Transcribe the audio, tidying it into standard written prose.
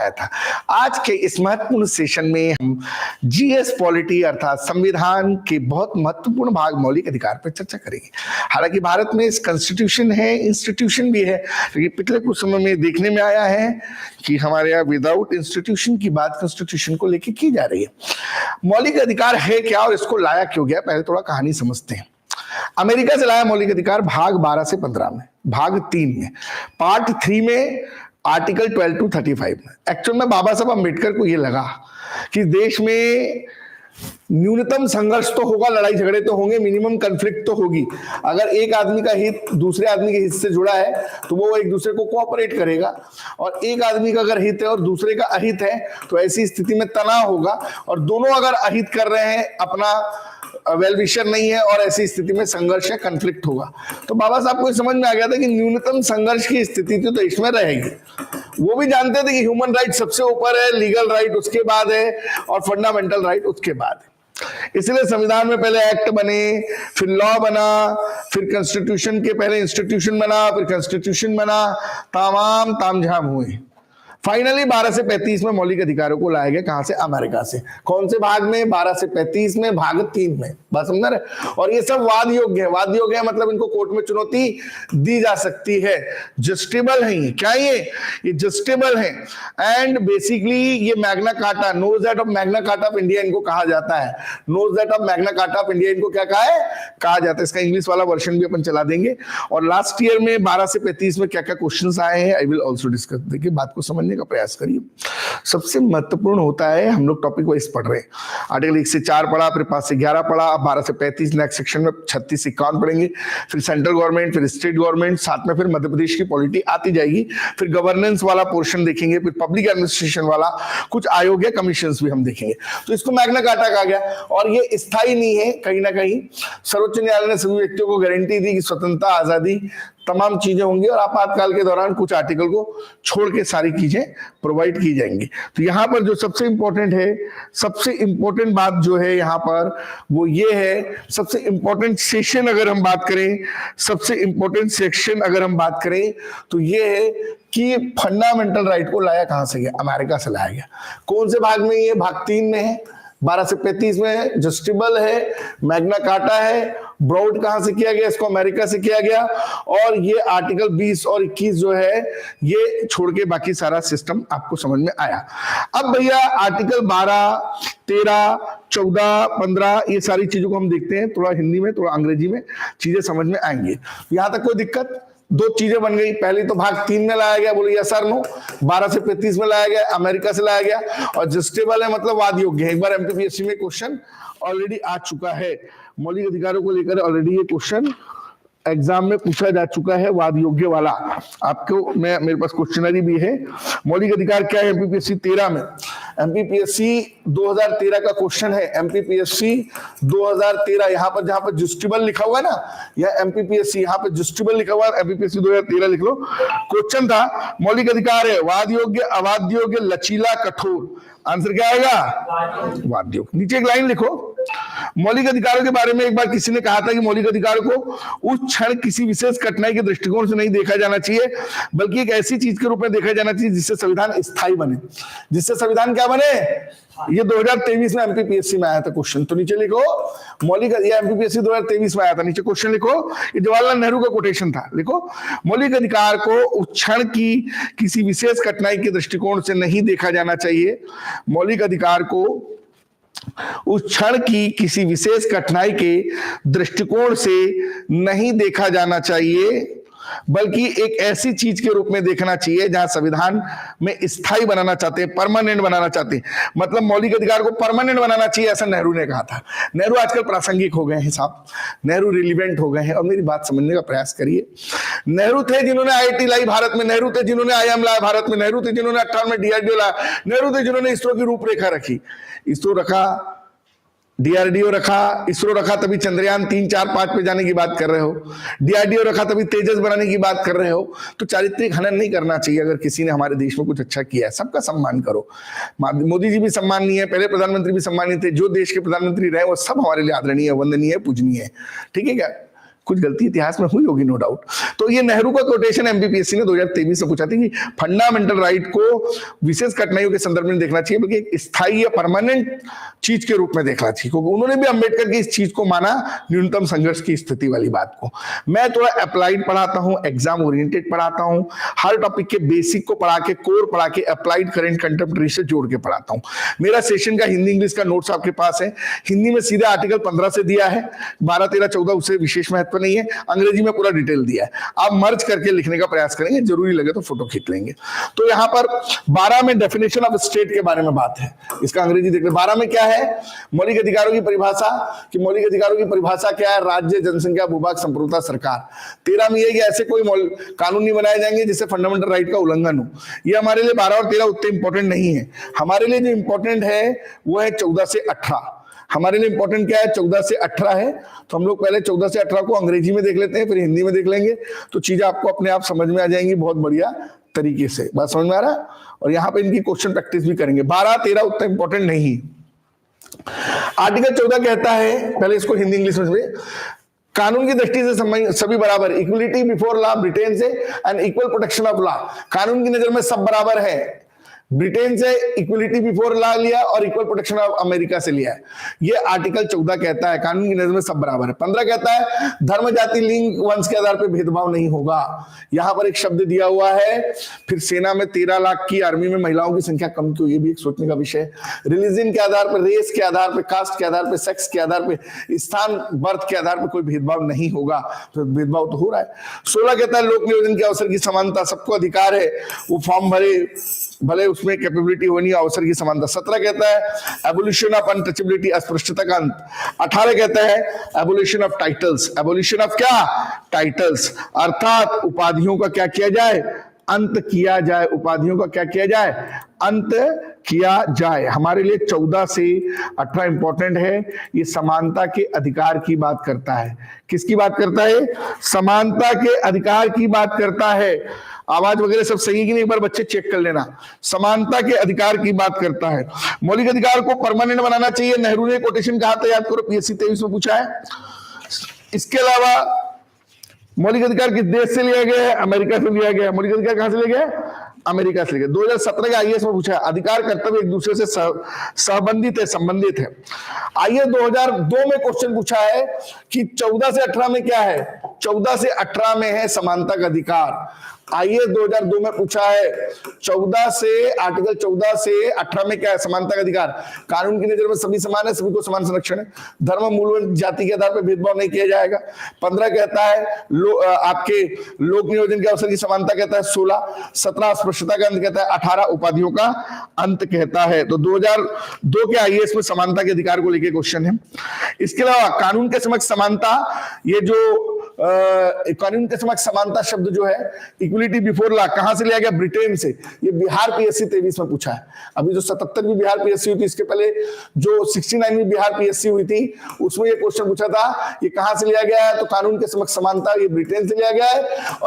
आया था। आज के इस महत्वपूर्ण सेशन में हम जीएस पॉलिटी अर्थात संविधान के बहुत महत्वपूर्ण भाग मौलिक अधिकार पर चर्चा करेंगे। हालांकि भारत में इस कॉन्स्टिट्यूशन है, इंस्टीट्यूशन भी है, लेकिन पिछले कुछ समय में देखने में आया है कि हमारे यहाँ विदाउट इंस्टीट्यूशन की बात कॉन्स्टिट्यूशन को लेकर की जा रही है। मौलिक अधिकार है क्या और इसको लाया क्यों गया, पहले थोड़ा कहानी समझते हैं। अमेरिका से लाया मौलिक अधिकार भाग 12 से 15 में, भाग 3 में, पार्ट 3 में, आर्टिकल 12 to 35 में। एक्चुअल में बाबा साहब अम्बेडकर को यह लगा कि देश में न्यूनतम संघर्ष तो होगा, लड़ाई झगड़े तो होंगे, मिनिमम कन्फ्लिक्ट तो होगी। अगर एक आदमी का हित दूसरे आदमी के हित से जुड़ा है तो वो एक दूसरे को कोऑपरेट करेगा, और एक आदमी का अगर हित है और दूसरे का अहित है तो ऐसी स्थिति में तनाव होगा, और दोनों अगर अहित कर रहे हैं, अपना वेल विशर नहीं है, और ऐसी स्थिति में संघर्ष है, कन्फ्लिक्ट होगा। तो बाबा साहब को समझ में आ गया था कि न्यूनतम संघर्ष की स्थिति तो देश में रहेगी। वो भी जानते थे कि ह्यूमन राइट सबसे ऊपर है, लीगल राइट उसके बाद है, और फंडामेंटल राइट उसके बाद है। इसलिए संविधान में पहले एक्ट बने, फिर लॉ बना, फिर कॉन्स्टिट्यूशन के पहले इंस्टीट्यूशन बना, फिर कॉन्स्टिट्यूशन बना, तमाम तामझाम हुए। फाइनली 12 से 35 में मौलिक अधिकारों को लाया गया। कहां से? अमेरिका से। कौन से भाग में? 12 से 35 में, भाग 3 में। बात समझ रहे? और ये सब वाद योग्य है। वाद योग्य है मतलब इनको कोर्ट में चुनौती दी जा सकती है, जस्टिबल है। क्या ये जस्टिबल है। एंड बेसिकली ये Magna Carta, knows that of Magna Carta of India इनको कहा जाता है। Knows that of Magna Carta of India इनको क्या कहा जाता है। इसका इंग्लिश वाला वर्जन भी अपन चला देंगे। और लास्ट ईयर में 12 से 35 में क्या क्या क्वेश्चन आए हैं, आई विल ऑल्सो डिस्कस। देखिए, बात को समझने का प्रयास करिए। सबसे महत्वपूर्ण होता है, हम लोग टॉपिक वाइज पढ़ रहे हैं। आर्टिकल 1 से 4 पढ़ा, फिर 5 से 11 पढ़ा, अब 12 से 35 नेक्स्ट सेक्शन में 36 से 51 पढ़ेंगे, फिर सेंट्रल गवर्नमेंट, फिर स्टेट गवर्नमेंट, साथ में फिर मध्य प्रदेश की पॉलिटी आती जाएगी, फिर गवर्नेंस वाला पोर्शन देखेंगे, फिर पब्लिक एडमिनिस्ट्रेशन वाला, कुछ आयोग या कमीशन भी हम देखेंगे। तो इसको मैग्ना कार्टा कहा गया, और ये स्थायी नहीं है। कहीं ना कहीं सर्वोच्च न्यायालय ने सभी व्यक्तियों को गारंटी दी कि स्वतंत्रता, आजादी, तमाम चीजें होंगी, और आपातकाल के दौरान कुछ आर्टिकल को छोड़ के सारी चीजें प्रोवाइड की जाएंगी। तो यहां पर जो सबसे इंपॉर्टेंट है, सबसे इंपॉर्टेंट बात जो है यहां पर वो ये है, सबसे इंपॉर्टेंट सेशन अगर हम बात करें, सबसे इंपॉर्टेंट सेक्शन अगर हम बात करें तो ये है कि फंडामेंटल राइट को लाया कहां से गया? अमेरिका से लाया गया। कौन से भाग में? ये भाग 3 में है, 12 से 35 में, जस्टिबल है, मैग्ना कार्टा है। ब्रॉड कहां से किया गया? इसको अमेरिका से किया गया। और ये आर्टिकल 20 और 21 जो है, ये छोड़ के बाकी सारा सिस्टम आपको समझ में आया। अब भैया आर्टिकल 12, 13, 14, 15 ये सारी चीजों को हम देखते हैं, थोड़ा हिंदी में, थोड़ा अंग्रेजी में, चीजें समझ में आएंगी। यहां तक कोई दिक्कत? दो चीजें बन गई। पहली तो भाग 3 में लाया गया, बोलो यस और नो। 12 से 35 में लाया गया, अमेरिका से लाया गया, और जस्टिबल है मतलब वाद योग्य है। एक बार एमपीपीएससी में क्वेश्चन ऑलरेडी आ चुका है, मौलिक अधिकारों को लेकर ऑलरेडी ये क्वेश्चन एग्जाम में पूछा जा चुका है, वाद योग्य वाला। आपको मेरे पास क्वेश्चनरी भी है। मौलिक अधिकार क्या है एमपीपीएससी 13 में? एमपीपीएससी 2013 का क्वेश्चन है। एमपीपीएससी 2013, यहां पर जहां पर जस्टिबल लिखा हुआ है ना, या एमपीपीएससी यहां पर जस्टिबल लिखा हुआ है, एमपीपीएससी 2013 लिख लो। क्वेश्चन था मौलिक अधिकार है वाद योग्य, अवाद योग्य, लचीला, कठोर। आंसर क्या आएगा? वाद योग्य। नीचे एक लाइन लिखो। मौलिक अधिकारों के बारे में एक बार किसी ने कहा था कि मौलिक अधिकारों को उस क्षण किसी विशेष कठिनाई के दृष्टिकोण से नहीं देखा जाना चाहिए, बल्कि एक ऐसी चीज के रूप में देखा जाना चाहिए जिससे संविधान स्थायी बने। जिससे संविधान क्या बने? ये 2023 में एमपीपीएससी में आया था क्वेश्चन। तो नीचे लिखो मौलिक, ये एमपीपीएससी 2023 में आया था, नीचे क्वेश्चन लिखो। ये जवाहरलाल नेहरू का कोटेशन था। लिखो मौलिक अधिकार को उस क्षण की किसी विशेष कठिनाई के दृष्टिकोण से नहीं देखा जाना चाहिए। मौलिक अधिकार को उस क्षण की किसी विशेष कठिनाई के दृष्टिकोण से नहीं देखा जाना चाहिए, बल्कि एक ऐसी चीज के रूप में देखना चाहिए जहां संविधान में स्थायी बनाना चाहते हैं, परमानेंट बनाना चाहते हैं। मतलब मौलिक अधिकार को परमानेंट बनाना चाहिए, ऐसा नेहरू ने कहा था। नेहरू आजकल प्रासंगिक हो गए हैं साहब, नेहरू रिलीवेंट हो गए हैं। और मेरी बात समझने का प्रयास करिए। नेहरू थे जिन्होंने आईआईटी लाई भारत में, नेहरू थे जिन्होंने आईआईएम लाया भारत में, नेहरू थे जिन्होंने 58 में डीआरडीओ लाया, नेहरू थे जिन्होंने इसरो की रूपरेखा रखी। इसरो रखा, डीआरडीओ रखा, इसरो रखा, तभी चंद्रयान 3, 4, 5 पे जाने की बात कर रहे हो। डीआरडीओ रखा, तभी तेजस बनाने की बात कर रहे हो। तो चारित्रिक हनन नहीं करना चाहिए। अगर किसी ने हमारे देश में कुछ अच्छा किया है, सबका सम्मान करो। मोदी जी भी सम्माननीय है, पहले प्रधानमंत्री भी सम्मानित थे। जो देश के प्रधानमंत्री रहे वो सब हमारे लिए आदरणीय, वंदनीय, पूजनीय है। ठीक है क्या? कुछ गलती इतिहास में हुई होगी नो डाउट। तो ये नेहरू का कोटेशन एमपीपीएससी ने 2023 में पूछा था कि फंडामेंटल राइट को विशेष कठिनाइयों के संदर्भ में देखना चाहिए, बल्कि एक स्थायी या परमानेंट चीज के रूप में देखना चाहिए, क्योंकि उन्होंने भी अंबेडकर की इस चीज को माना, न्यूनतम संघर्ष की स्थिति वाली बात को। मैं थोड़ा अप्लाइड पढ़ाता हूं, एग्जाम ओरिएंटेड पढ़ाता हूं, हर टॉपिक के बेसिक को पढ़ा के, कोर पढ़ा के, अप्लाइड करंट कंटेम्प्रेरी से जोड़ के पढ़ाता हूं। मेरा सेशन का हिंदी इंग्लिश का नोट्स आपके पास है। हिंदी में सीधे आर्टिकल 15 से दिया है, 12 13 14 उससे विशेष महत्व नहीं है। अंग्रेजी में पूरा डिटेल दिया है, आप मर्ज करके लिखने का प्रयास करेंगे, जरूरी लगे तो फोटो खींच लेंगे। तो यहां पर 12 में डेफिनेशन ऑफ स्टेट के बारे में बात है, इसका अंग्रेजी देख ले। 12 में क्या है? मौलिक अधिकारों की परिभाषा, कि मौलिक अधिकारों की परिभाषा क्या है? राज्य, जनसंख्या, भूभाग, संप्रभुता, सरकार। 13 में यह कि ऐसे कोई कानून नहीं बनाए जाएंगे जिससे फंडामेंटल राइट का उल्लंघन हो। ये हमारे लिए 12 और 13 उतने इंपॉर्टेंट नहीं है। हमारे लिए जो इंपॉर्टेंट है वो है 14 से 18। हमारे लिए इंपॉर्टेंट क्या है? 14 से 18 है। तो हम लोग पहले 14 से 18 को अंग्रेजी में देख लेते हैं, फिर हिंदी में देख लेंगे, तो चीजें आपको अपने आप समझ में आ जाएंगी बहुत बढ़िया तरीके से। बात समझ में आ रहा है? और यहाँ पे इनकी क्वेश्चन प्रैक्टिस भी करेंगे। 12 13 उतना इंपॉर्टेंट नहीं। आर्टिकल 14 कहता है, पहले इसको हिंदी इंग्लिश में समझिए, कानून की दृष्टि से सभी बराबर, इक्वलिटी बिफोर लॉ ब्रिटेन से and equal protection of law. कानून की नजर में सब बराबर है। ब्रिटेन से इक्वलिटी बिफोर लॉ लिया और इक्वल प्रोटेक्शन ऑफ अमेरिका से लिया है। ये आर्टिकल 14 कहता है कानून की नजर में सब बराबर है। 15 कहता है धर्म, जाति, लिंग, वंश के आधार पर भेदभाव नहीं होगा। यहां पर एक शब्द दिया हुआ है। फिर सेना में 13 लाख की आर्मी में महिलाओं की संख्या कम क्यों, ये भी एक सोचने का विषय है। रिलीजन के आधार पर, रेस के आधार पर, कास्ट के आधार पर, सेक्स के आधार पर, स्थान बर्थ के आधार पर कोई भेदभाव नहीं होगा। तो भेदभाव तो हो रहा है। 16 कहता है लोक नियोजन के अवसर की समानता, सबको अधिकार है वो फॉर्म भरे, भले उसमें कैपेबिलिटी होनी, अवसर की समानता। 17 कहता है एबोल्यूशन ऑफ अनटचेबिलिटी, अस्पृश्यता का अंत। 18 कहता है abolition of titles, abolition of क्या? टाइटल्स, अर्थात उपाधियों का क्या किया जाए? अंत किया जाए। उपाधियों का क्या किया जाए? अंत किया जाए। हमारे लिए 14 से 18 इंपॉर्टेंट है। ये समानता के अधिकार की बात करता है। किसकी बात करता है? समानता के अधिकार की बात करता है। आवाज वगैरह सब सही कि नहीं, एक बार बच्चे चेक कर लेना। समानता के अधिकार की बात करता है। मौलिक अधिकार को परमानेंट बनाना चाहिए। नेहरू ने कोटेशन कहा था, याद करो, पीएससी 23 में पूछा है। इसके अलावा मौलिक अधिकार किस देश से लिया गया है? अमेरिका से लिया गया है। मौलिक अधिकार कहां से लिया गया है? अमेरिका से लिया गया। 2017 के आईएएस में पूछा है। अधिकार कर्तव्य एक दूसरे से संबंधित है, संबंधित है। आईएएस 2002 में क्वेश्चन पूछा है कि 14 से 18 में क्या है? 14 से 18 में है समानता का अधिकार। आईएएस 2002 में पूछा है 14 से, आर्टिकल 14 से 18 में क्या है? समानता का अधिकार। कानून की नजर में सभी समान है, सभी को समान संरक्षण है। धर्म, मूल, जाति के आधार पर भेदभाव नहीं किया जाएगा। 15 कहता है आपके लोक नियोजन के अवसर की समानता कहता है। 16 17 अस्पृश्यता का अंत कहता है। 18 उपाधियों का अंत कहता है। तो 2002 के आईएएस में समानता के अधिकार को लेकर क्वेश्चन है। इसके अलावा कानून के समक्ष समानता, ये जो कानून के समक्ष समानता शब्द जो है, इक्वलिटी बिफोर लॉ, कहां से लिया गया? ब्रिटेन से। ये बिहार पीएससी 23 में पूछा है। अभी जो 77 भी बिहार पीएससी हुई थी, इसके पहले जो 69 भी बिहार पीएससी हुई थी, उसमें ये क्वेश्चन पूछा था, ये कहां से लिया गया है? तो कानून के समक्ष समानता ये ब्रिटेन से लिया गया है।